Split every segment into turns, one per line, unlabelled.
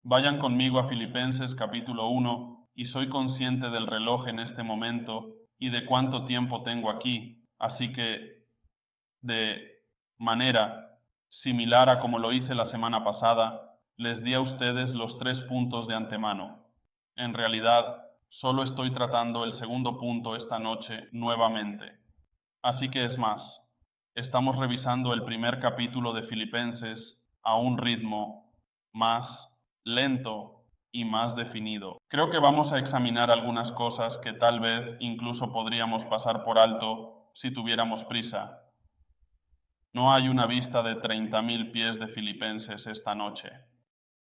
Vayan conmigo a Filipenses capítulo 1 y soy consciente del reloj en este momento y de cuánto tiempo tengo aquí, así que de manera similar a como lo hice la semana pasada, les di a ustedes los 3 puntos de antemano. En realidad, solo estoy tratando el segundo punto esta noche nuevamente. Así que es más, estamos revisando el primer capítulo de Filipenses a un ritmo más lento y más definido. Creo que vamos a examinar algunas cosas que tal vez incluso podríamos pasar por alto si tuviéramos prisa. No hay una vista de 30.000 pies de Filipenses esta noche.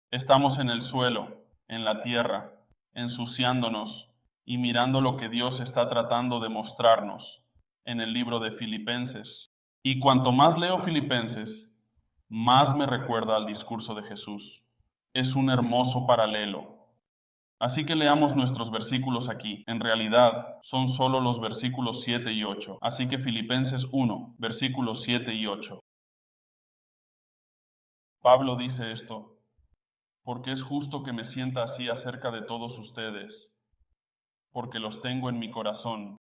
Estamos en el suelo, en la tierra, ensuciándonos y mirando lo que Dios está tratando de mostrarnos en el libro de Filipenses. Y cuanto más leo Filipenses, más me recuerda al discurso de Jesús. Es un hermoso paralelo. Así que leamos nuestros versículos aquí. En realidad, son solo los versículos 7 y 8. Así que Filipenses 1, versículos 7 y 8. Pablo dice esto: porque es justo que me sienta así acerca de todos ustedes, porque los tengo en mi corazón,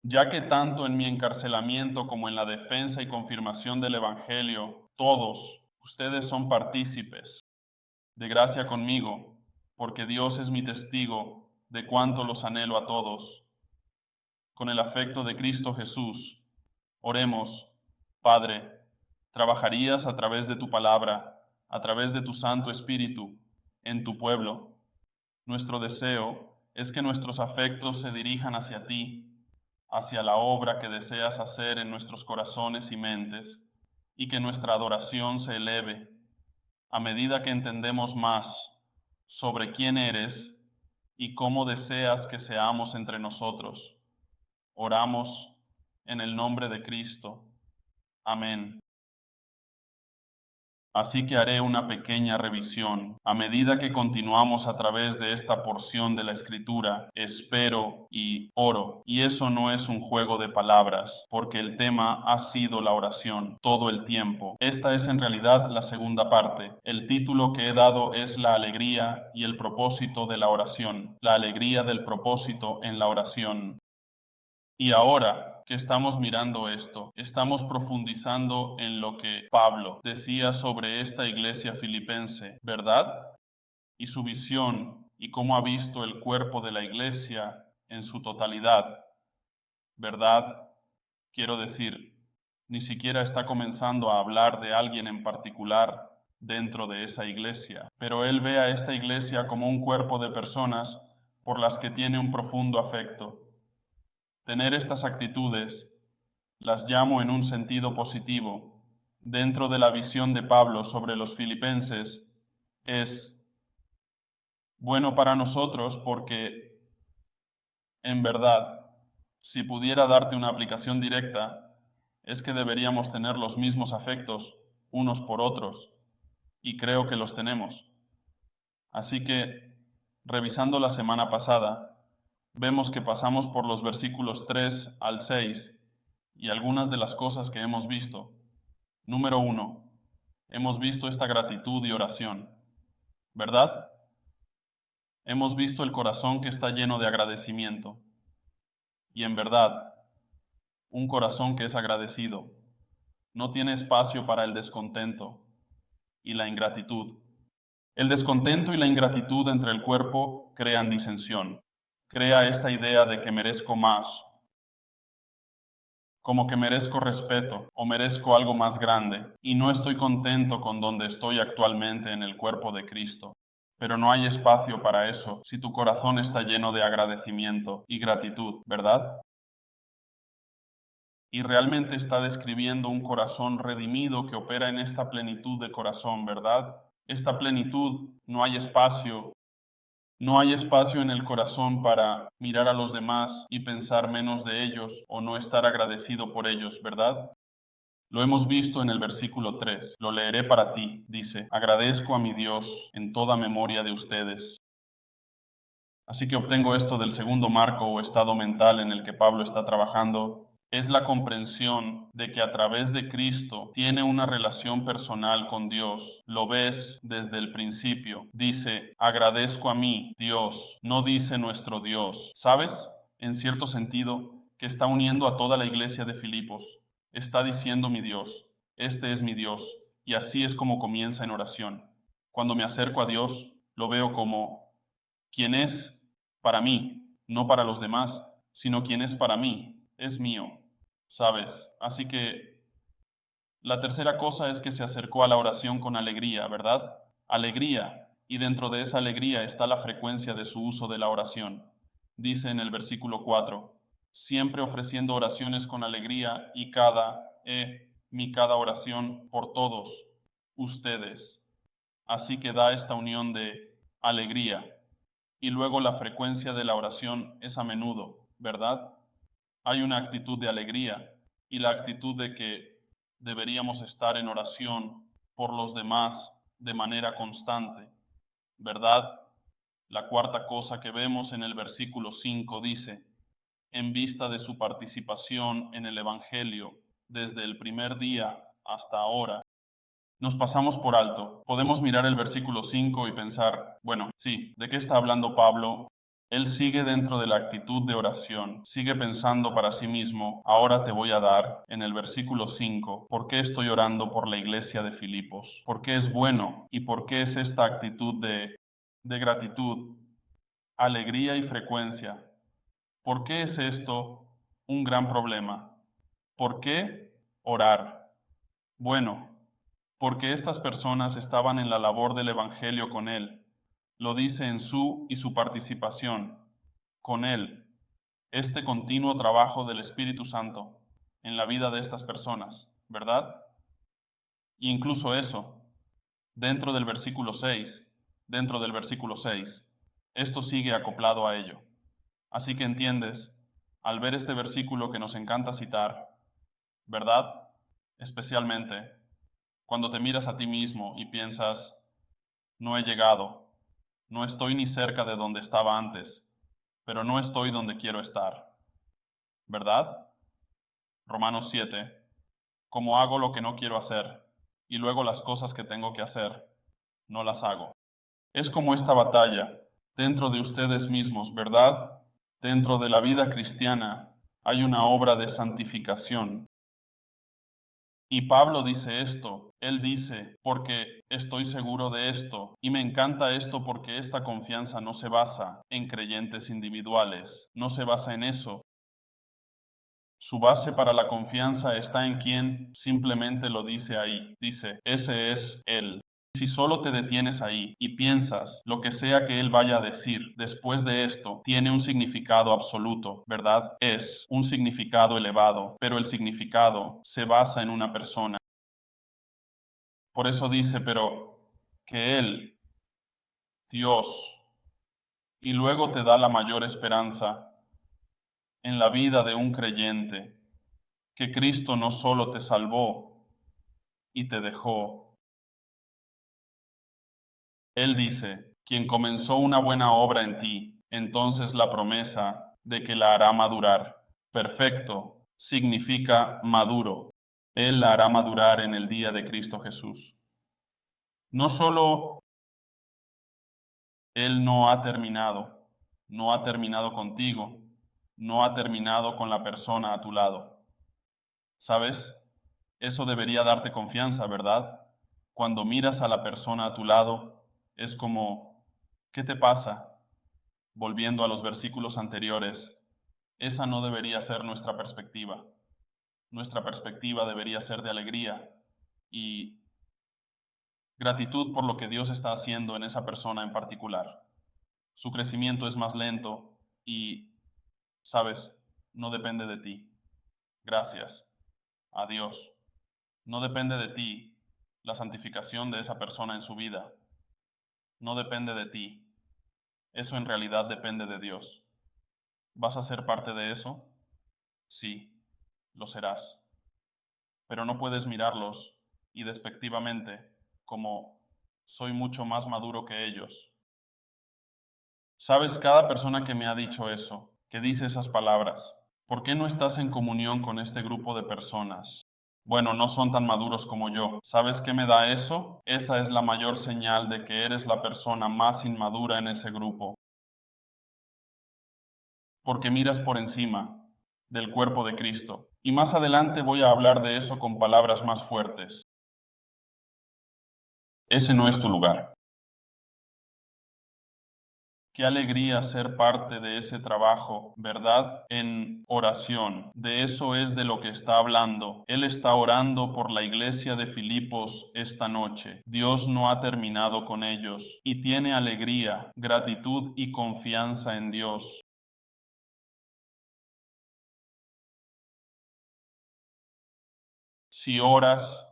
ya que tanto en mi encarcelamiento como en la defensa y confirmación del Evangelio, todos ustedes son partícipes de gracia conmigo, porque Dios es mi testigo de cuánto los anhelo a todos. Con el afecto de Cristo Jesús, oremos. Padre, trabajarías a través de tu palabra, a través de tu Santo Espíritu, en tu pueblo. Nuestro deseo es que nuestros afectos se dirijan hacia ti, hacia la obra que deseas hacer en nuestros corazones y mentes, y que nuestra adoración se eleve a medida que entendemos más sobre quién eres y cómo deseas que seamos entre nosotros. Oramos en el nombre de Cristo. Amén. Así que haré una pequeña revisión. A medida que continuamos a través de esta porción de la Escritura, espero y oro. Y eso no es un juego de palabras, porque el tema ha sido la oración todo el tiempo. Esta es en realidad la segunda parte. El título que he dado es La alegría y el propósito de la oración. La alegría del propósito en la oración. Y ahora que estamos mirando esto, estamos profundizando en lo que Pablo decía sobre esta iglesia filipense, ¿verdad? Y su visión y cómo ha visto el cuerpo de la iglesia en su totalidad, ¿verdad? Quiero decir, ni siquiera está comenzando a hablar de alguien en particular dentro de esa iglesia, pero él ve a esta iglesia como un cuerpo de personas por las que tiene un profundo afecto. Tener estas actitudes las llamo en un sentido positivo dentro de la visión de Pablo sobre los filipenses es bueno para nosotros porque, en verdad, si pudiera darte una aplicación directa, es que deberíamos tener los mismos afectos unos por otros, y creo que los tenemos. Así que, revisando la semana pasada, vemos que pasamos por los versículos 3 al 6 y algunas de las cosas que hemos visto. Número 1, hemos visto esta gratitud y oración, ¿verdad? Hemos visto el corazón que está lleno de agradecimiento. Y en verdad, un corazón que es agradecido no tiene espacio para el descontento y la ingratitud. El descontento y la ingratitud entre el cuerpo crean disensión. Crea esta idea de que merezco más, como que merezco respeto o merezco algo más grande, y no estoy contento con donde estoy actualmente en el cuerpo de Cristo. Pero no hay espacio para eso si tu corazón está lleno de agradecimiento y gratitud, ¿verdad? Y realmente está describiendo un corazón redimido que opera en esta plenitud de corazón, ¿verdad? Esta plenitud, no hay espacio en el corazón para mirar a los demás y pensar menos de ellos o no estar agradecido por ellos, ¿verdad? Lo hemos visto en el versículo 3. Lo leeré para ti. Dice: agradezco a mi Dios en toda memoria de ustedes. Así que obtengo esto del segundo marco o estado mental en el que Pablo está trabajando. Es la comprensión de que a través de Cristo tiene una relación personal con Dios. Lo ves desde el principio. Dice, agradezco a mí, Dios, no dice nuestro Dios. ¿Sabes? En cierto sentido, que está uniendo a toda la iglesia de Filipos. Está diciendo mi Dios, este es mi Dios. Y así es como comienza en oración. Cuando me acerco a Dios, lo veo como quien es para mí, no para los demás, sino quien es para mí, es mío. ¿Sabes? Así que la tercera cosa es que se acercó a la oración con alegría, ¿verdad? Alegría. Y dentro de esa alegría está la frecuencia de su uso de la oración. Dice en el versículo 4, siempre ofreciendo oraciones con alegría y cada oración por todos ustedes. Así que da esta unión de alegría. Y luego la frecuencia de la oración es a menudo, ¿verdad? Hay una actitud de alegría y la actitud de que deberíamos estar en oración por los demás de manera constante, ¿verdad? La cuarta cosa que vemos en el versículo 5 dice, en vista de su participación en el Evangelio desde el primer día hasta ahora. Nos pasamos por alto. Podemos mirar el versículo 5 y pensar, bueno, sí, ¿de qué está hablando Pablo? Él sigue dentro de la actitud de oración, sigue pensando para sí mismo, ahora te voy a dar, en el versículo 5, ¿por qué estoy orando por la iglesia de Filipos? ¿Por qué es bueno? ¿Y por qué es esta actitud de gratitud, alegría y frecuencia? ¿Por qué es esto un gran problema? ¿Por qué orar? Bueno, porque estas personas estaban en la labor del Evangelio con Él. Lo dice en su y su participación con Él. Este continuo trabajo del Espíritu Santo en la vida de estas personas, ¿verdad? Y incluso eso, dentro del versículo 6, dentro del versículo 6, esto sigue acoplado a ello. Así que entiendes, al ver este versículo que nos encanta citar, ¿verdad? Especialmente cuando te miras a ti mismo y piensas, no he llegado, no estoy ni cerca de donde estaba antes, pero no estoy donde quiero estar, ¿verdad? Romanos 7, como hago lo que no quiero hacer y luego las cosas que tengo que hacer, no las hago. Es como esta batalla dentro de ustedes mismos, ¿verdad? Dentro de la vida cristiana hay una obra de santificación. Y Pablo dice esto, él dice, porque estoy seguro de esto, y me encanta esto porque esta confianza no se basa en creyentes individuales, no se basa en eso. Su base para la confianza está en quien simplemente lo dice ahí, dice, ese es Él. Si solo te detienes ahí y piensas lo que sea que Él vaya a decir después de esto, tiene un significado absoluto, ¿verdad? Es un significado elevado, pero el significado se basa en una persona. Por eso dice, pero que Él, Dios, y luego te da la mayor esperanza en la vida de un creyente, que Cristo no solo te salvó y te dejó. Él dice, quien comenzó una buena obra en ti, entonces la promesa de que la hará madurar. Perfecto significa maduro. Él la hará madurar en el día de Cristo Jesús. No solo Él no ha terminado contigo, no ha terminado con la persona a tu lado. ¿Sabes? Eso debería darte confianza, ¿verdad? Cuando miras a la persona a tu lado, es como, ¿qué te pasa? Volviendo a los versículos anteriores, esa no debería ser nuestra perspectiva. Nuestra perspectiva debería ser de alegría y gratitud por lo que Dios está haciendo en esa persona en particular. Su crecimiento es más lento y, sabes, no depende de ti. Gracias a Dios. No depende de ti la santificación de esa persona en su vida. No depende de ti. Eso en realidad depende de Dios. ¿Vas a ser parte de eso? Sí, lo serás. Pero no puedes mirarlos y despectivamente como soy mucho más maduro que ellos. Sabes, cada persona que me ha dicho eso, que dice esas palabras, ¿Por qué no estás en comunión con este grupo de personas? Bueno, no son tan maduros como yo. ¿Sabes qué me da eso? Esa es la mayor señal de que eres la persona más inmadura en ese grupo, porque miras por encima del cuerpo de Cristo. Y más adelante voy a hablar de eso con palabras más fuertes. Ese no es tu lugar. Qué alegría ser parte de ese trabajo, ¿verdad? En oración. De eso es de lo que está hablando. Él está orando por la iglesia de Filipos esta noche. Dios no ha terminado con ellos y tiene alegría, gratitud y confianza en Dios. Si oras,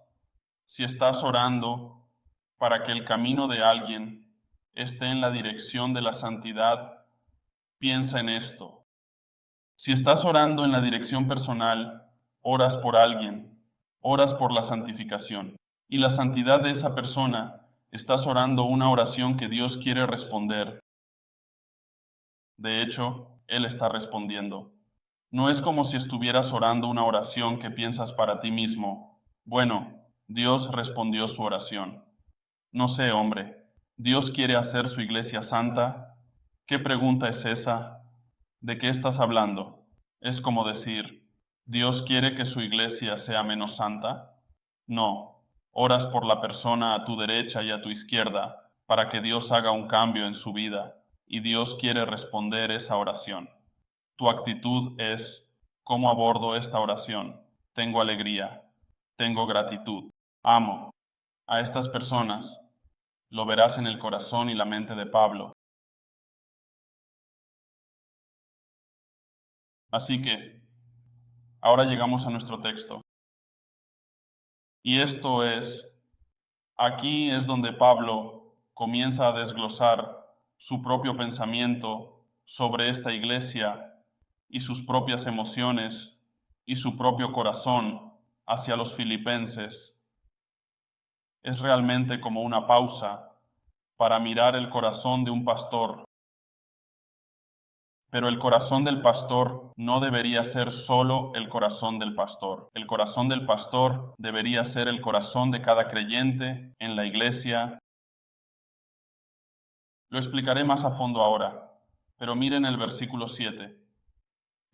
si estás orando para que el camino de alguien esté en la dirección de la santidad, piensa en esto. Si estás orando en la dirección personal, oras por alguien, oras por la santificación. Y la santidad de esa persona, estás orando una oración que Dios quiere responder. De hecho, Él está respondiendo. No es como si estuvieras orando una oración que piensas para ti mismo. Bueno, Dios respondió su oración. No sé, hombre, ¿Dios quiere hacer su iglesia santa? ¿Qué pregunta es esa? ¿De qué estás hablando? Es como decir, ¿Dios quiere que su iglesia sea menos santa? No, oras por la persona a tu derecha y a tu izquierda para que Dios haga un cambio en su vida y Dios quiere responder esa oración. Tu actitud es, ¿cómo abordo esta oración? Tengo alegría, tengo gratitud, amo a estas personas. Lo verás en el corazón y la mente de Pablo. Así que, ahora llegamos a nuestro texto. Y esto es, aquí es donde Pablo comienza a desglosar su propio pensamiento sobre esta iglesia y sus propias emociones y su propio corazón hacia los filipenses. Es realmente como una pausa para mirar el corazón de un pastor. Pero el corazón del pastor no debería ser solo el corazón del pastor. El corazón del pastor debería ser el corazón de cada creyente en la iglesia. Lo explicaré más a fondo ahora, pero miren el versículo 7.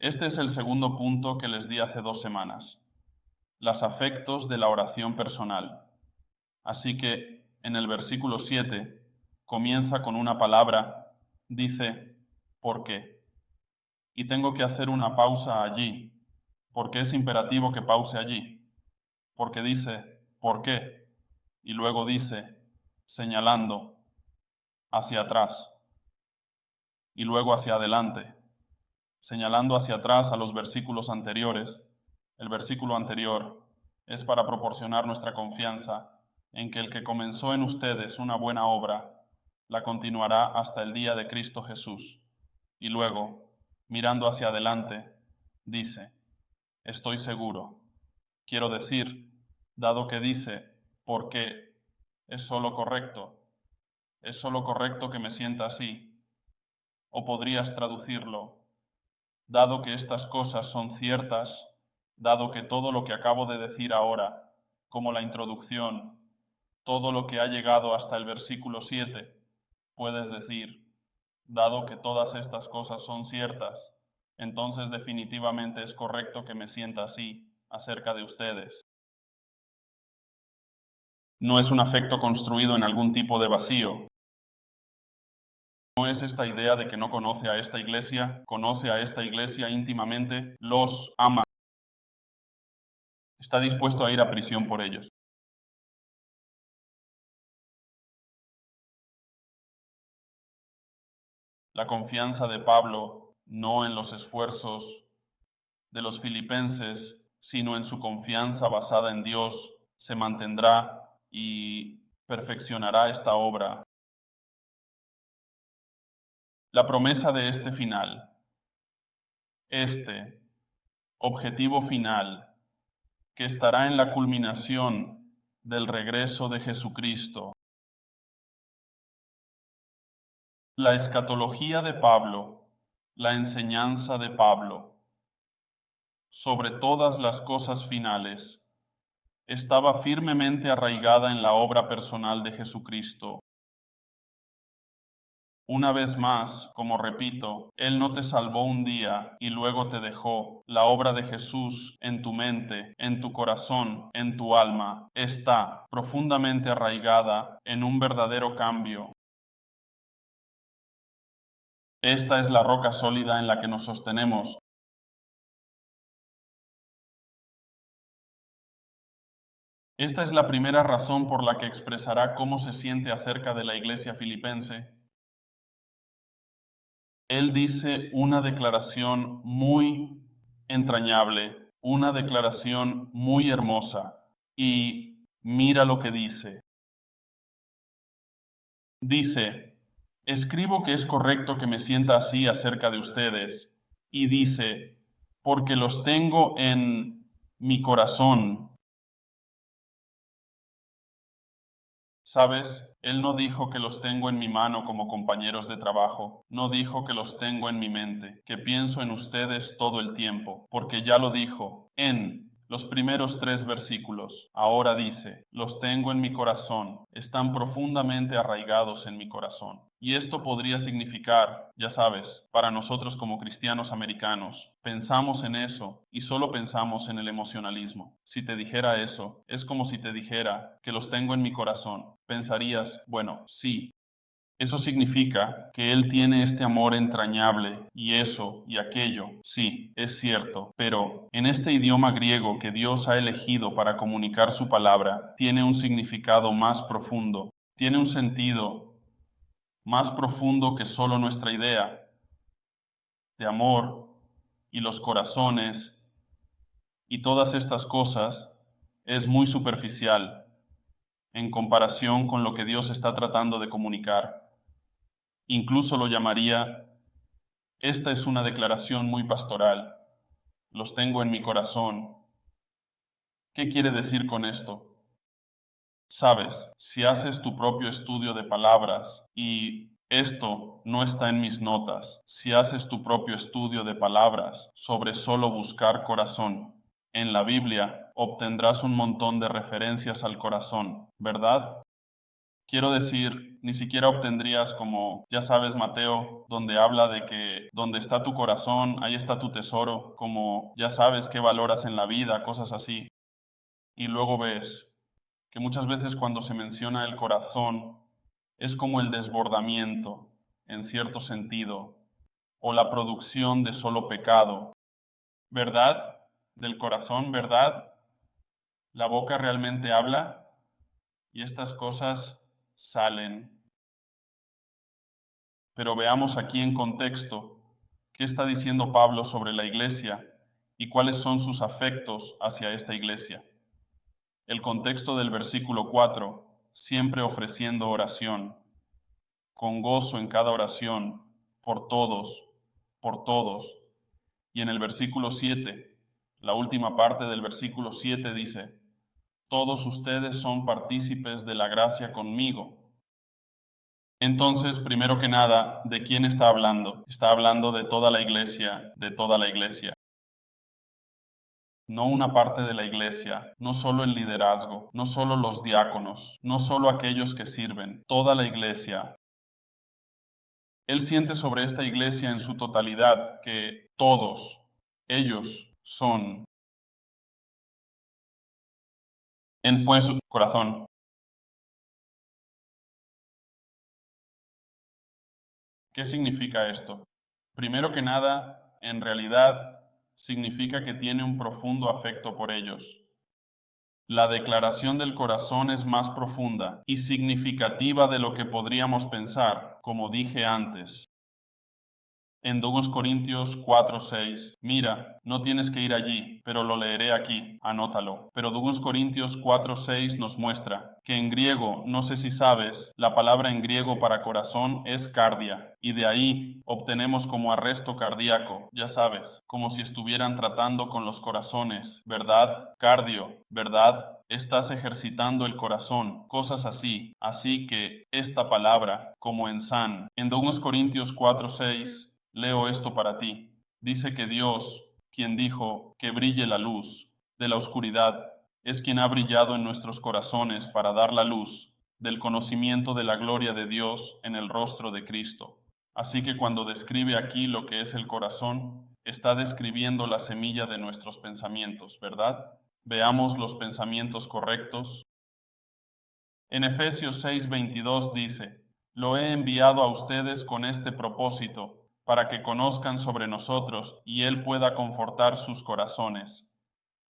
Este es el segundo punto que les di hace 2 semanas, los afectos de la oración personal. Así que en el versículo 7 comienza con una palabra, dice, ¿por qué? Y tengo que hacer una pausa allí, porque es imperativo que pause allí, porque dice, ¿por qué? Y luego dice, señalando hacia atrás y luego hacia adelante, señalando hacia atrás a los versículos anteriores. El versículo anterior es para proporcionar nuestra confianza en que el que comenzó en ustedes una buena obra, la continuará hasta el día de Cristo Jesús. Y luego, mirando hacia adelante, dice, estoy seguro. Quiero decir, dado que dice, ¿por qué? Es solo correcto que me sienta así. O podrías traducirlo, dado que estas cosas son ciertas, dado que todo lo que acabo de decir ahora, como la introducción, todo lo que ha llegado hasta el versículo 7, puedes decir, dado que todas estas cosas son ciertas, entonces definitivamente es correcto que me sienta así acerca de ustedes. No es un afecto construido en algún tipo de vacío. No es esta idea de que no conoce a esta iglesia íntimamente, los ama, está dispuesto a ir a prisión por ellos. La confianza de Pablo no en los esfuerzos de los filipenses, sino en su confianza basada en Dios, se mantendrá y perfeccionará esta obra. La promesa de este final, este objetivo final, que estará en la culminación del regreso de Jesucristo. La escatología de Pablo, la enseñanza de Pablo, sobre todas las cosas finales, estaba firmemente arraigada en la obra personal de Jesucristo. Una vez más, como repito, Él no te salvó un día y luego te dejó. La obra de Jesús en tu mente, en tu corazón, en tu alma, está profundamente arraigada en un verdadero cambio. Esta es la roca sólida en la que nos sostenemos. Esta es la primera razón por la que expresará cómo se siente acerca de la iglesia filipense. Él dice una declaración muy entrañable, una declaración muy hermosa. Y mira lo que dice. Dice, escribo que es correcto que me sienta así acerca de ustedes. Y dice, porque los tengo en mi corazón. ¿Sabes? Él no dijo que los tengo en mi mano como compañeros de trabajo, no dijo que los tengo en mi mente, que pienso en ustedes todo el tiempo, porque ya lo dijo en los primeros 3 versículos. Ahora dice, los tengo en mi corazón, están profundamente arraigados en mi corazón. Y esto podría significar, ya sabes, para nosotros como cristianos americanos, pensamos en eso y solo pensamos en el emocionalismo. Si te dijera eso, es como si te dijera que los tengo en mi corazón. Pensarías, bueno, sí, eso significa que Él tiene este amor entrañable y eso y aquello, sí, es cierto, pero en este idioma griego que Dios ha elegido para comunicar su palabra, tiene un significado más profundo, tiene un sentido más profundo que solo nuestra idea de amor y los corazones y todas estas cosas es muy superficial en comparación con lo que Dios está tratando de comunicar. Incluso lo llamaría, esta es una declaración muy pastoral. Los tengo en mi corazón. ¿Qué quiere decir con esto? Sabes, si haces tu propio estudio de palabras, y esto no está en mis notas, si haces tu propio estudio de palabras sobre solo buscar corazón, en la Biblia obtendrás un montón de referencias al corazón, ¿verdad? Quiero decir, ni siquiera obtendrías como, ya sabes, Mateo, donde habla de que donde está tu corazón, ahí está tu tesoro, como ya sabes qué valoras en la vida, cosas así. Y luego ves que muchas veces cuando se menciona el corazón es como el desbordamiento, en cierto sentido, o la producción de solo pecado. ¿Verdad? Del corazón, ¿verdad? La boca realmente habla y estas cosas salen. Pero veamos aquí en contexto qué está diciendo Pablo sobre la iglesia y cuáles son sus afectos hacia esta iglesia. El contexto del versículo 4, siempre ofreciendo oración, con gozo en cada oración, por todos. Y en el versículo 7, la última parte del versículo 7 dice, todos ustedes son partícipes de la gracia conmigo. Entonces, primero que nada, ¿de quién está hablando? Está hablando de toda la iglesia, de toda la iglesia. No una parte de la iglesia, no solo el liderazgo, no solo los diáconos, no solo aquellos que sirven, toda la iglesia. Él siente sobre esta iglesia en su totalidad que todos ellos son en su corazón. ¿Qué significa esto? Primero que nada, en realidad, significa que tiene un profundo afecto por ellos. La declaración del corazón es más profunda y significativa de lo que podríamos pensar, como dije antes. En 2 Corintios 4:6, mira, no tienes que ir allí, pero lo leeré aquí, anótalo. Pero 2 Corintios 4:6 nos muestra que en griego, no sé si sabes, la palabra en griego para corazón es cardia, y de ahí obtenemos como arresto cardíaco, ya sabes, como si estuvieran tratando con los corazones, ¿verdad? Cardio, ¿verdad? Estás ejercitando el corazón, cosas así. Así que esta palabra, como en San, en 2 Corintios 4:6, leo esto para ti. Dice que Dios quien dijo que brille la luz de la oscuridad, es quien ha brillado en nuestros corazones para dar la luz del conocimiento de la gloria de Dios en el rostro de Cristo. Así que cuando describe aquí lo que es el corazón, está describiendo la semilla de nuestros pensamientos, ¿verdad? Veamos los pensamientos correctos. En Efesios 6:22 dice: lo he enviado a ustedes con este propósito, para que conozcan sobre nosotros y Él pueda confortar sus corazones.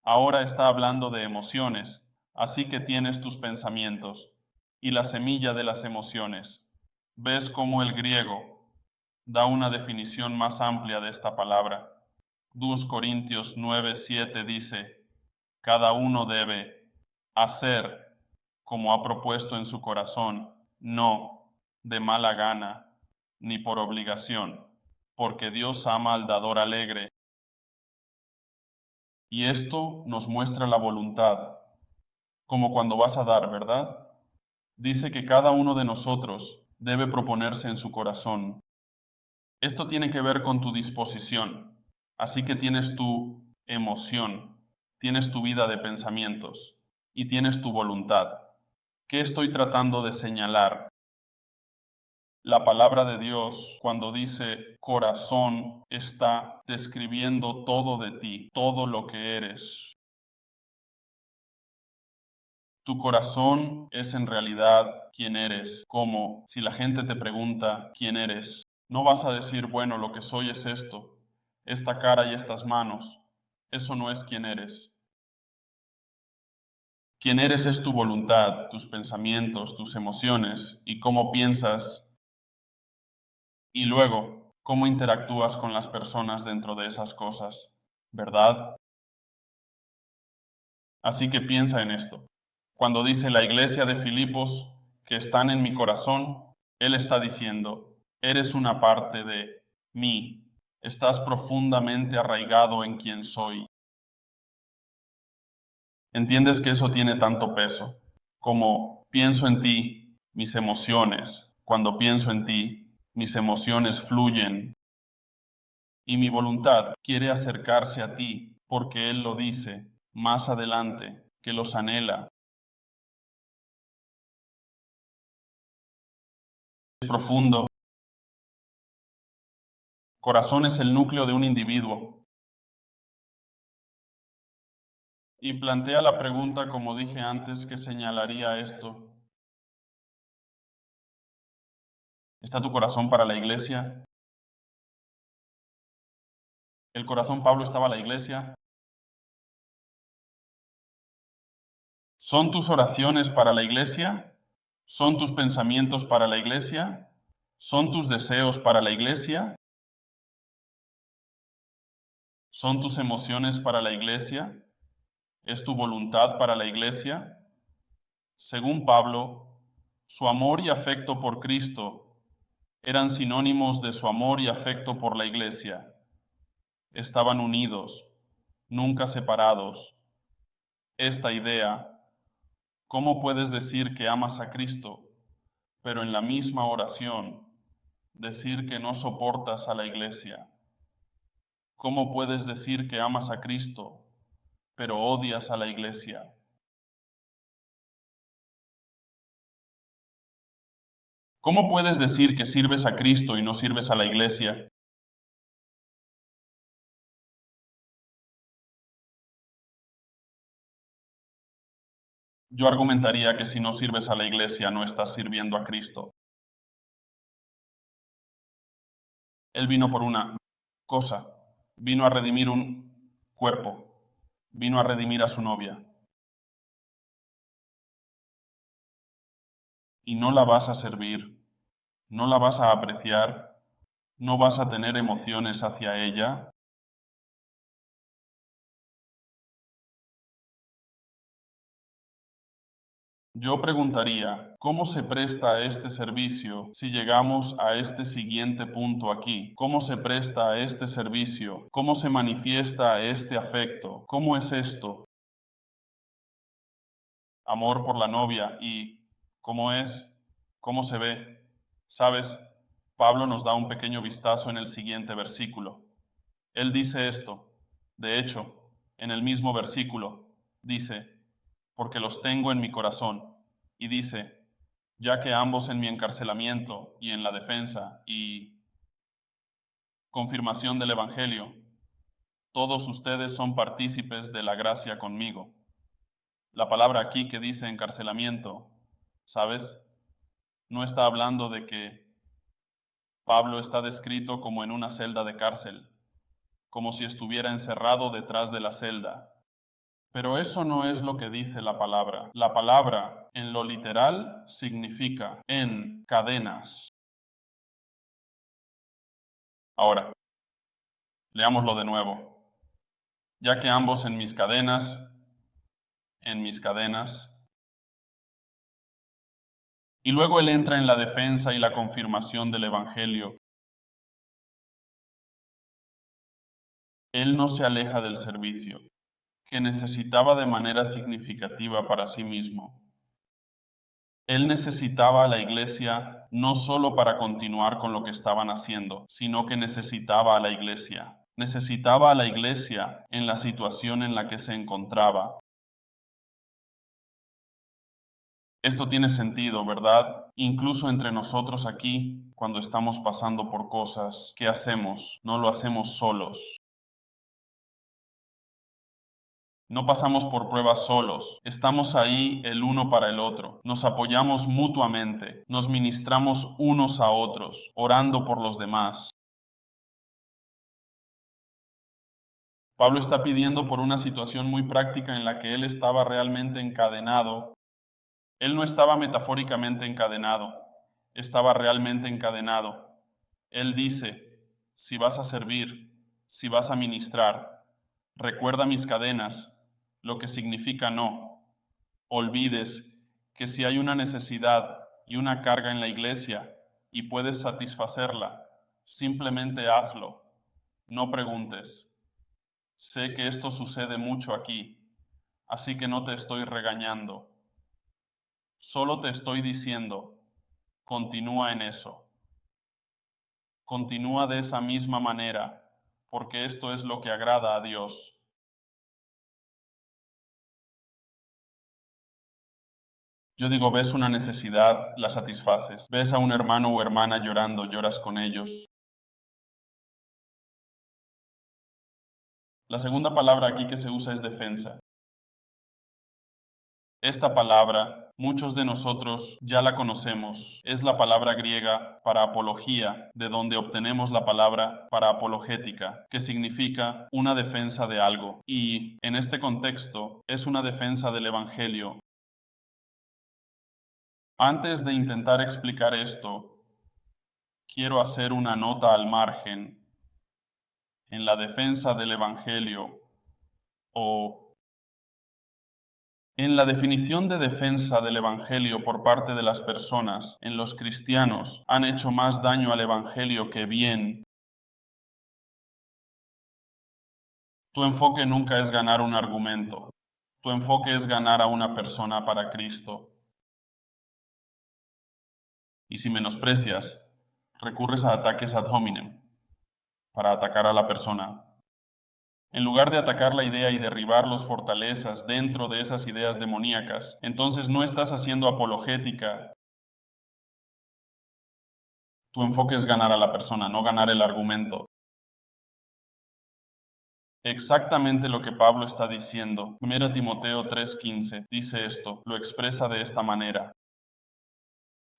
Ahora está hablando de emociones, así que tienes tus pensamientos y la semilla de las emociones. ¿Ves cómo el griego da una definición más amplia de esta palabra? 2 Corintios 9:7 dice: cada uno debe hacer como ha propuesto en su corazón, no de mala gana ni por obligación, porque Dios ama al dador alegre. Y esto nos muestra la voluntad, como cuando vas a dar, ¿verdad? Dice que cada uno de nosotros debe proponerse en su corazón. Esto tiene que ver con tu disposición, así que tienes tu emoción, tienes tu vida de pensamientos y tienes tu voluntad. ¿Qué estoy tratando de señalar? La palabra de Dios, cuando dice corazón, está describiendo todo de ti, todo lo que eres. Tu corazón es en realidad quién eres, como si la gente te pregunta quién eres. No vas a decir, bueno, lo que soy es esto, esta cara y estas manos. Eso no es quién eres. Quién eres es tu voluntad, tus pensamientos, tus emociones y cómo piensas y luego cómo interactúas con las personas dentro de esas cosas, ¿verdad? Así que piensa en esto. Cuando dice la iglesia de Filipos que están en mi corazón, Él está diciendo, eres una parte de mí, estás profundamente arraigado en quien soy. ¿Entiendes que eso tiene tanto peso? Como pienso en ti, mis emociones, cuando pienso en ti, mis emociones fluyen y mi voluntad quiere acercarse a ti porque Él lo dice más adelante, que los anhela. Es profundo. Corazón es el núcleo de un individuo. Y plantea la pregunta, como dije antes, que señalaría esto. ¿Está tu corazón para la iglesia? ¿El corazón Pablo estaba a la iglesia? ¿Son tus oraciones para la iglesia? ¿Son tus pensamientos para la iglesia? ¿Son tus deseos para la iglesia? ¿Son tus emociones para la iglesia? ¿Es tu voluntad para la iglesia? Según Pablo, su amor y afecto por Cristo eran sinónimos de su amor y afecto por la iglesia. Estaban unidos, nunca separados. Esta idea, ¿cómo puedes decir que amas a Cristo, pero en la misma oración decir que no soportas a la iglesia? ¿Cómo puedes decir que amas a Cristo, pero odias a la iglesia? ¿Cómo puedes decir que sirves a Cristo y no sirves a la iglesia? Yo argumentaría que si no sirves a la iglesia no estás sirviendo a Cristo. Él vino por una cosa, vino a redimir un cuerpo, vino a redimir a su novia. Y no la vas a servir, no la vas a apreciar, no vas a tener emociones hacia ella. Yo preguntaría, ¿cómo se presta este servicio si llegamos a este siguiente punto aquí? ¿Cómo se presta a este servicio? ¿Cómo se manifiesta este afecto? ¿Cómo es esto? Amor por la novia y ¿cómo es? ¿Cómo se ve? ¿Sabes? Pablo nos da un pequeño vistazo en el siguiente versículo. Él dice esto: De hecho, en el mismo versículo dice, porque los tengo en mi corazón, y dice, ya que ambos en mi encarcelamiento y en la defensa y confirmación del Evangelio, todos ustedes son partícipes de la gracia conmigo. La palabra aquí que dice encarcelamiento, ¿sabes? No está hablando de que Pablo está descrito como en una celda de cárcel, como si estuviera encerrado detrás de la celda. Pero eso no es lo que dice la palabra. La palabra, en lo literal, significa en cadenas. Ahora, leámoslo de nuevo. Ya que ambos en mis cadenas, y luego él entra en la defensa y la confirmación del Evangelio. Él no se aleja del servicio, que necesitaba de manera significativa para sí mismo. Él necesitaba a la iglesia no solo para continuar con lo que estaban haciendo, sino que necesitaba a la iglesia. Necesitaba a la iglesia en la situación en la que se encontraba. Esto tiene sentido, ¿verdad? Incluso entre nosotros aquí, cuando estamos pasando por cosas, ¿qué hacemos? No lo hacemos solos. No pasamos por pruebas solos, estamos ahí el uno para el otro, nos apoyamos mutuamente, nos ministramos unos a otros, orando por los demás. Pablo está pidiendo por una situación muy práctica en la que él estaba realmente encadenado. Él no estaba metafóricamente encadenado, estaba realmente encadenado. Él dice, si vas a servir, si vas a ministrar, recuerda mis cadenas, lo que significa no olvides que si hay una necesidad y una carga en la iglesia y puedes satisfacerla, simplemente hazlo, no preguntes. Sé que esto sucede mucho aquí, así que no te estoy regañando. Solo te estoy diciendo, continúa en eso. Continúa de esa misma manera, porque esto es lo que agrada a Dios. Yo digo, ves una necesidad, la satisfaces. Ves a un hermano o hermana llorando, lloras con ellos. La segunda palabra aquí que se usa es defensa. Esta palabra, muchos de nosotros ya la conocemos. Es la palabra griega para apología, de donde obtenemos la palabra para apologética, que significa una defensa de algo. Y en este contexto es una defensa del Evangelio. Antes de intentar explicar esto, quiero hacer una nota al margen. En la defensa del Evangelio o en la definición de defensa del Evangelio por parte de las personas, en los cristianos han hecho más daño al Evangelio que bien. Tu enfoque nunca es ganar un argumento. Tu enfoque es ganar a una persona para Cristo. Y si menosprecias, recurres a ataques ad hominem para atacar a la persona. En lugar de atacar la idea y derribar las fortalezas dentro de esas ideas demoníacas, entonces no estás haciendo apologética. Tu enfoque es ganar a la persona, no ganar el argumento. Exactamente lo que Pablo está diciendo. 1 Timoteo 3:15 dice esto, lo expresa de esta manera.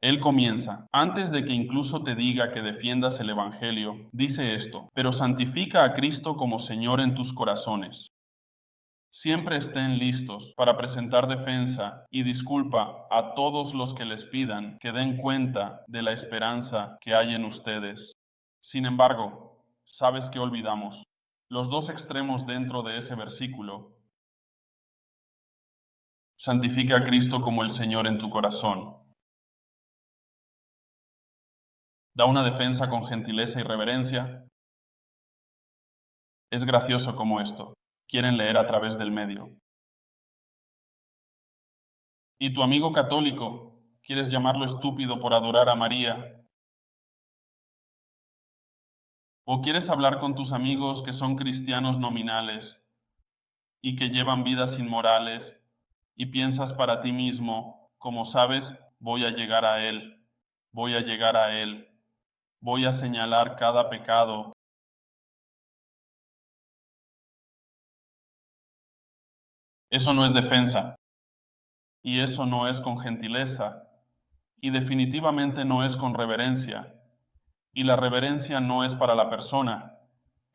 Él comienza, antes de que incluso te diga que defiendas el Evangelio, dice esto, pero santifica a Cristo como Señor en tus corazones. Siempre estén listos para presentar defensa y disculpa a todos los que les pidan que den cuenta de la esperanza que hay en ustedes. Sin embargo, ¿sabes qué olvidamos? Los dos extremos dentro de ese versículo. Santifica a Cristo como el Señor en tu corazón. Da una defensa con gentileza y reverencia. Es gracioso como esto. Quieren leer a través del medio. Y tu amigo católico, ¿quieres llamarlo estúpido por adorar a María? ¿O quieres hablar con tus amigos que son cristianos nominales y que llevan vidas inmorales y piensas para ti mismo, como sabes, voy a llegar a Él, voy a llegar a Él, voy a señalar cada pecado? Eso no es defensa, y eso no es con gentileza, y definitivamente no es con reverencia, y la reverencia no es para la persona.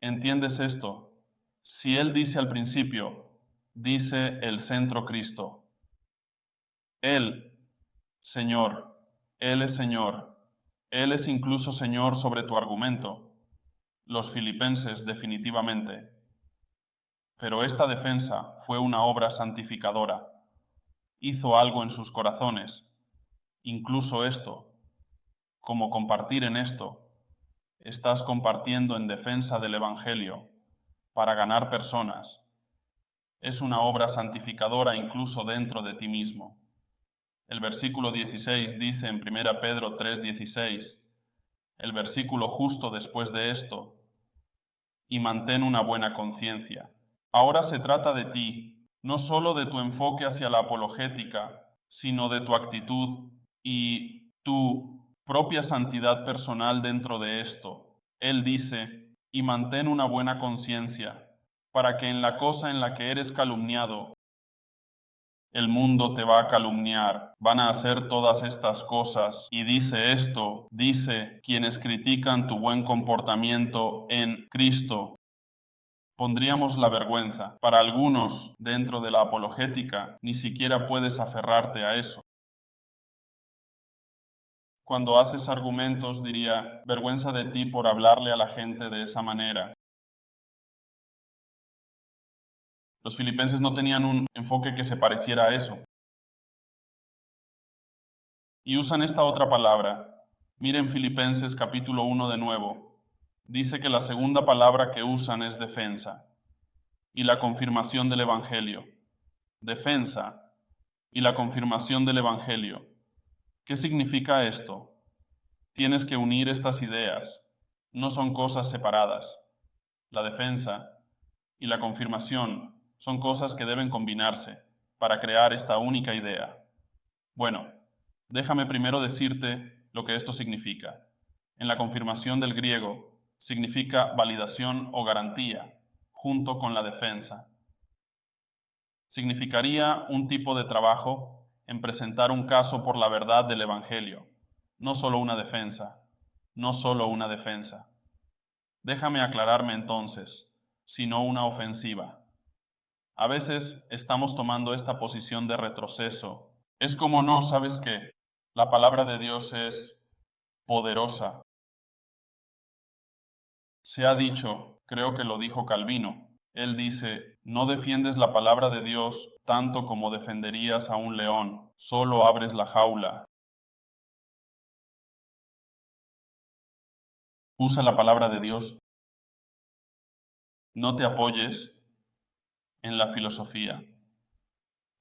¿Entiendes esto? Si Él dice al principio, dice el centro Cristo. Él, Señor, Él es Señor, Él es incluso Señor sobre tu argumento. Los filipenses definitivamente. Pero esta defensa fue una obra santificadora. Hizo algo en sus corazones. Incluso esto, como compartir en esto, estás compartiendo en defensa del Evangelio para ganar personas. Es una obra santificadora incluso dentro de ti mismo. El versículo 16 dice en 1 Pedro 3:16, el versículo justo después de esto, y mantén una buena conciencia. Ahora se trata de ti, no solo de tu enfoque hacia la apologética, sino de tu actitud y tu propia santidad personal dentro de esto. Él dice, y mantén una buena conciencia, para que en la cosa en la que eres calumniado, el mundo te va a calumniar, van a hacer todas estas cosas. Y dice esto, dice quienes critican tu buen comportamiento en Cristo. Pondríamos la vergüenza. Para algunos, dentro de la apologética, ni siquiera puedes aferrarte a eso. Cuando haces argumentos, diría, vergüenza de ti por hablarle a la gente de esa manera. Los filipenses no tenían un enfoque que se pareciera a eso. Y usan esta otra palabra. Miren Filipenses capítulo 1 de nuevo. Dice que la segunda palabra que usan es defensa y la confirmación del Evangelio. Defensa y la confirmación del Evangelio. ¿Qué significa esto? Tienes que unir estas ideas. No son cosas separadas. La defensa y la confirmación son cosas que deben combinarse para crear esta única idea. Bueno, déjame primero decirte lo que esto significa. En la confirmación del griego significa validación o garantía, junto con la defensa. Significaría un tipo de trabajo en presentar un caso por la verdad del Evangelio, no solo una defensa, no solo una defensa. Déjame aclararme entonces, sino una ofensiva. A veces estamos tomando esta posición de retroceso. Es como no, ¿sabes qué? La palabra de Dios es poderosa. Se ha dicho, creo que lo dijo Calvino, él dice, no defiendes la palabra de Dios tanto como defenderías a un león, solo abres la jaula. Usa la palabra de Dios. No te apoyes en la filosofía.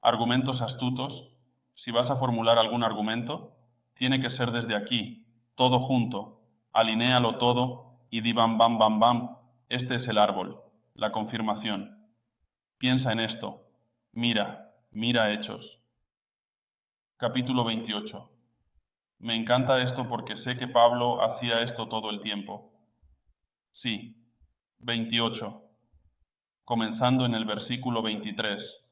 Argumentos astutos. Si vas a formular algún argumento, tiene que ser desde aquí, todo junto. Alinéalo todo y di bam, bam, bam, bam. Este es el árbol, la confirmación. Piensa en esto. Mira Hechos. Capítulo 28. Me encanta esto porque sé que Pablo hacía esto todo el tiempo. Sí, 28. Comenzando en el versículo 23.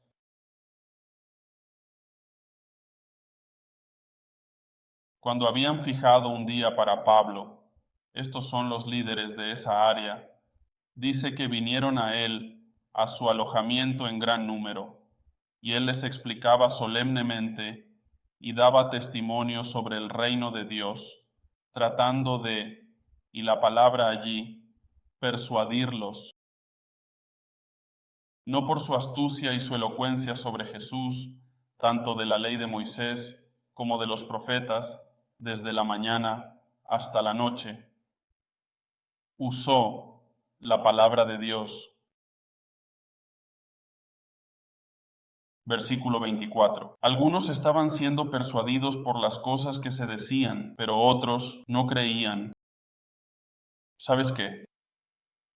Cuando habían fijado un día para Pablo, estos son los líderes de esa área, dice que vinieron a él a su alojamiento en gran número, y él les explicaba solemnemente y daba testimonio sobre el reino de Dios, tratando de, y la palabra allí, persuadirlos, no por su astucia y su elocuencia sobre Jesús, tanto de la ley de Moisés como de los profetas, desde la mañana hasta la noche. Usó la palabra de Dios. Versículo 24. Algunos estaban siendo persuadidos por las cosas que se decían, pero otros no creían. ¿Sabes qué?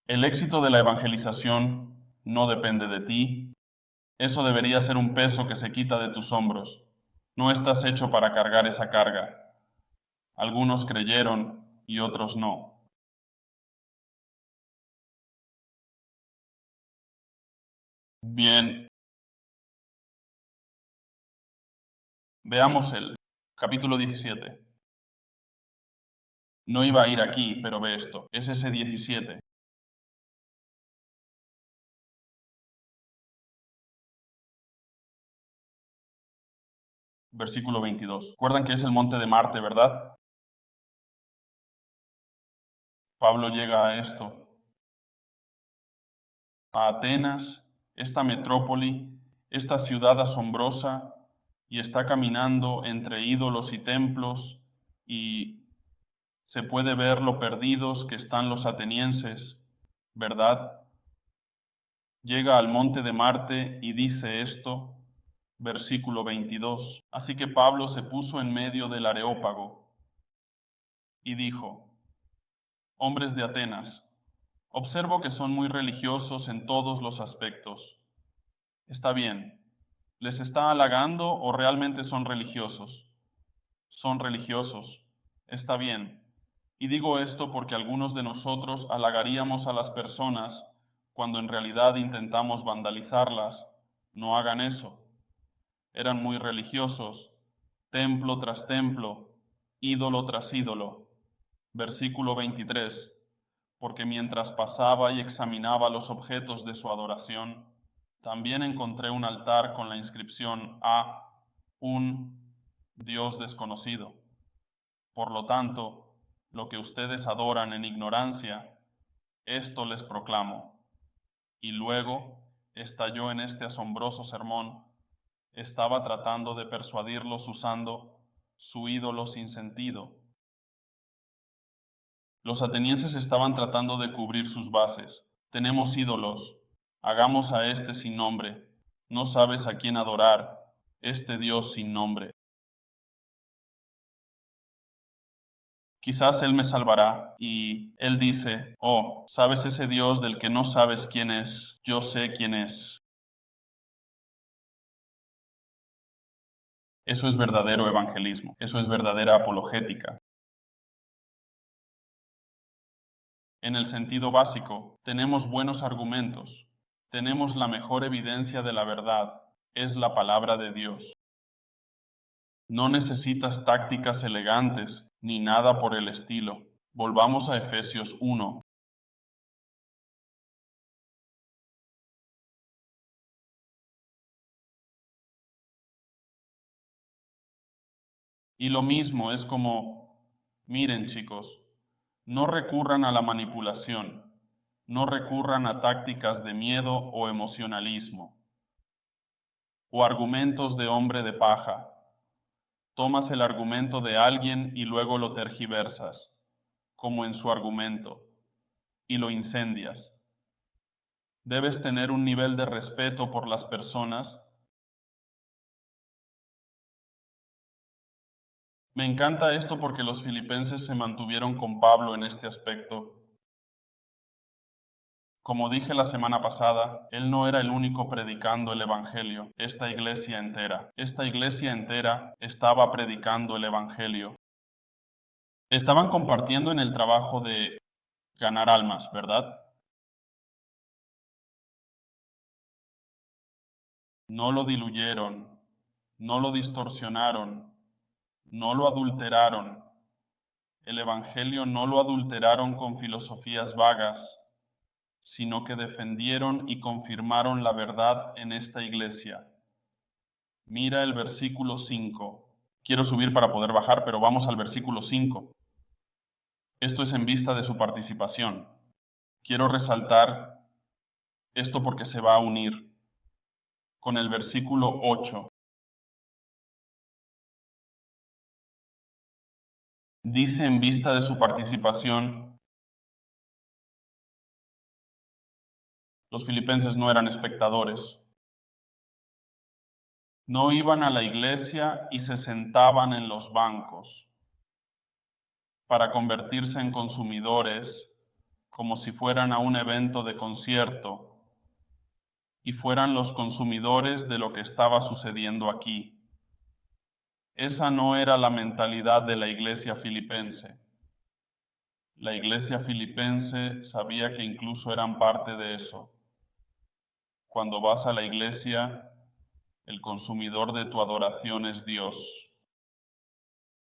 El éxito de la evangelización no depende de ti. Eso debería ser un peso que se quita de tus hombros. No estás hecho para cargar esa carga. Algunos creyeron y otros no. Bien, veamos el capítulo 17. No iba a ir aquí, pero ve esto. Es ese 17. Versículo 22. ¿Recuerdan que es el monte de Marte, verdad? Pablo llega a esto, a Atenas, esta metrópoli, esta ciudad asombrosa, y está caminando entre ídolos y templos, y se puede ver lo perdidos que están los atenienses, ¿verdad? Llega al monte de Marte y dice esto, versículo 22. Así que Pablo se puso en medio del Areópago y dijo, hombres de Atenas, observo que son muy religiosos en todos los aspectos. Está bien, ¿les está halagando o realmente son religiosos? Son religiosos. Está bien. Y digo esto porque algunos de nosotros halagaríamos a las personas cuando en realidad intentamos vandalizarlas. No hagan eso. Eran muy religiosos, templo tras templo, ídolo tras ídolo. Versículo 23. Porque mientras pasaba y examinaba los objetos de su adoración, también encontré un altar con la inscripción a un Dios desconocido. Por lo tanto, lo que ustedes adoran en ignorancia, esto les proclamo. Y luego estalló en este asombroso sermón. Estaba tratando de persuadirlos usando su ídolo sin sentido. Los atenienses estaban tratando de cubrir sus bases. Tenemos ídolos. Hagamos a este sin nombre. No sabes a quién adorar. Este Dios sin nombre. Quizás Él me salvará. Y Él dice, oh, ¿sabes ese Dios del que no sabes quién es? Yo sé quién es. Eso es verdadero evangelismo. Eso es verdadera apologética. En el sentido básico, tenemos buenos argumentos. Tenemos la mejor evidencia de la verdad. Es la palabra de Dios. No necesitas tácticas elegantes ni nada por el estilo. Volvamos a Efesios 1. Y lo mismo es como, miren chicos, no recurran a la manipulación, no recurran a tácticas de miedo o emocionalismo, o argumentos de hombre de paja. Tomas el argumento de alguien y luego lo tergiversas, como en su argumento, y lo incendias. Debes tener un nivel de respeto por las personas. Me encanta esto porque los filipenses se mantuvieron con Pablo en este aspecto. Como dije la semana pasada, él no era el único predicando el Evangelio. Esta iglesia entera estaba predicando el Evangelio. Estaban compartiendo en el trabajo de ganar almas, ¿verdad? No lo diluyeron, no lo distorsionaron, no lo adulteraron. El Evangelio no lo adulteraron con filosofías vagas, sino que defendieron y confirmaron la verdad en esta iglesia. Mira el versículo 5. Quiero subir para poder bajar, pero vamos al versículo 5. Esto es en vista de su participación. Quiero resaltar esto porque se va a unir con el versículo 8. Dice en vista de su participación, los filipenses no eran espectadores. No iban a la iglesia y se sentaban en los bancos para convertirse en consumidores como si fueran a un evento de concierto y fueran los consumidores de lo que estaba sucediendo aquí. Esa no era la mentalidad de la iglesia filipense. La iglesia filipense sabía que incluso eran parte de eso. Cuando vas a la iglesia, el consumidor de tu adoración es Dios.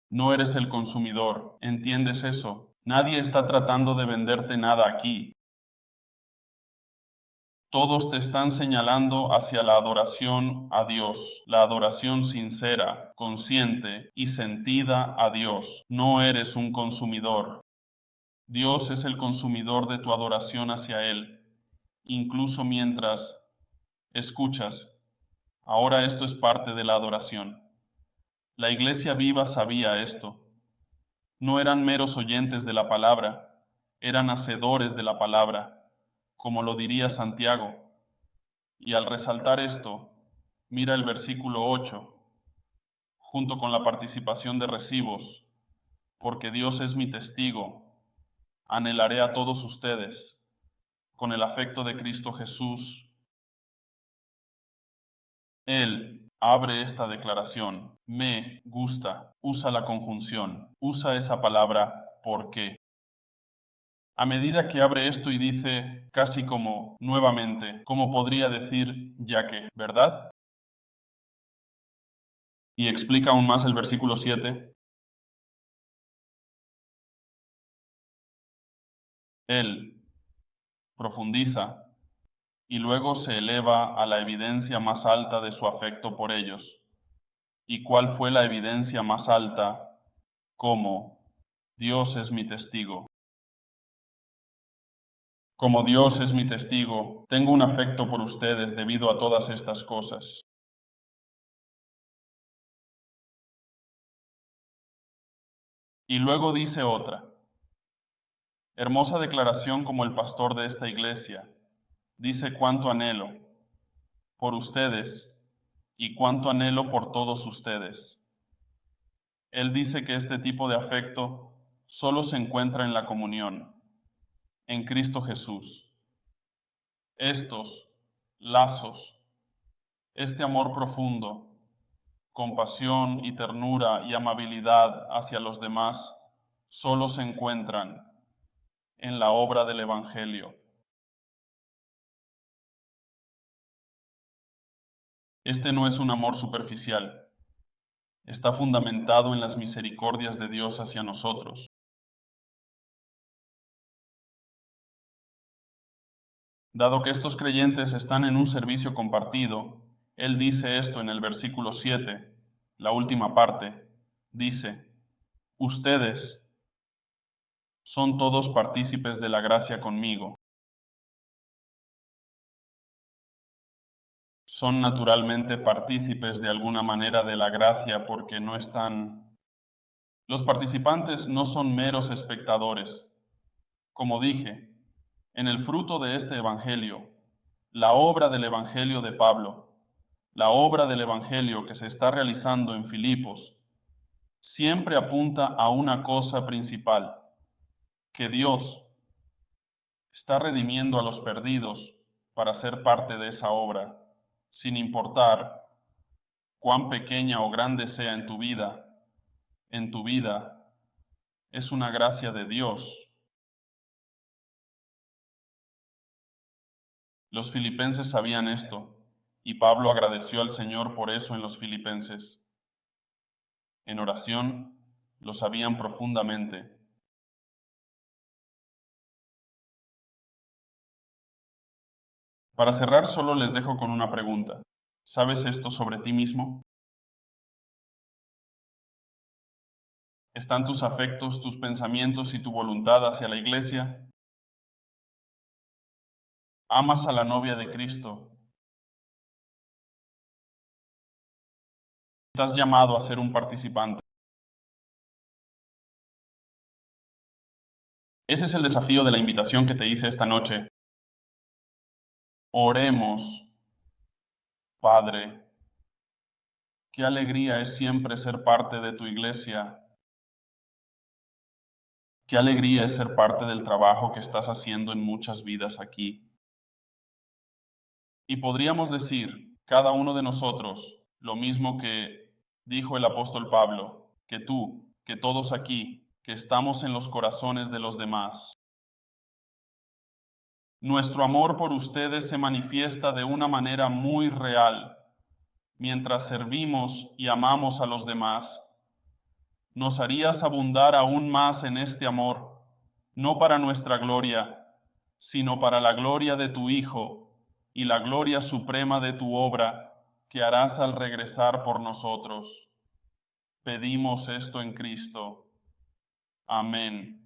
No eres el consumidor, ¿entiendes eso? Nadie está tratando de venderte nada aquí. Todos te están señalando hacia la adoración a Dios, la adoración sincera, consciente y sentida a Dios. No eres un consumidor. Dios es el consumidor de tu adoración hacia Él, incluso mientras escuchas. Ahora esto es parte de la adoración. La iglesia viva sabía esto. No eran meros oyentes de la palabra, eran hacedores de la palabra, como lo diría Santiago. Y al resaltar esto, mira el versículo 8, junto con la participación de recibos, porque Dios es mi testigo, anhelaré a todos ustedes, con el afecto de Cristo Jesús. Él abre esta declaración, me gusta, usa la conjunción, usa esa palabra, porque. A medida que abre esto y dice, casi como nuevamente, como podría decir, ya que, ¿verdad? Y explica aún más el versículo 7. Él profundiza y luego se eleva a la evidencia más alta de su afecto por ellos. ¿Y cuál fue la evidencia más alta? Como Dios es mi testigo. Como Dios es mi testigo, tengo un afecto por ustedes debido a todas estas cosas. Y luego dice otra. Hermosa declaración como el pastor de esta iglesia. Dice cuánto anhelo por ustedes y cuánto anhelo por todos ustedes. Él dice que este tipo de afecto solo se encuentra en la comunión, en Cristo Jesús. Estos lazos, este amor profundo, compasión y ternura y amabilidad hacia los demás, solo se encuentran en la obra del Evangelio. Este no es un amor superficial, está fundamentado en las misericordias de Dios hacia nosotros. Dado que estos creyentes están en un servicio compartido, Él dice esto en el versículo 7, la última parte, dice, ustedes son todos partícipes de la gracia conmigo. Son naturalmente partícipes de alguna manera de la gracia porque no están. Los participantes no son meros espectadores. Como dije, en el fruto de este Evangelio, la obra del Evangelio de Pablo, la obra del Evangelio que se está realizando en Filipos, siempre apunta a una cosa principal, que Dios está redimiendo a los perdidos para ser parte de esa obra, sin importar cuán pequeña o grande sea en tu vida, es una gracia de Dios. Los filipenses sabían esto, y Pablo agradeció al Señor por eso en los filipenses. En oración, lo sabían profundamente. Para cerrar, solo les dejo con una pregunta. ¿Sabes esto sobre ti mismo? ¿Están tus afectos, tus pensamientos y tu voluntad hacia la iglesia? ¿Amas a la novia de Cristo? ¿Estás llamado a ser un participante? Ese es el desafío de la invitación que te hice esta noche. Oremos, Padre. Qué alegría es siempre ser parte de tu iglesia. Qué alegría es ser parte del trabajo que estás haciendo en muchas vidas aquí. Y podríamos decir, cada uno de nosotros, lo mismo que dijo el apóstol Pablo, que tú, que todos aquí, que estamos en los corazones de los demás. Nuestro amor por ustedes se manifiesta de una manera muy real mientras servimos y amamos a los demás. Nos harías abundar aún más en este amor, no para nuestra gloria, sino para la gloria de tu Hijo y la gloria suprema de tu obra que harás al regresar por nosotros. Pedimos esto en Cristo. Amén.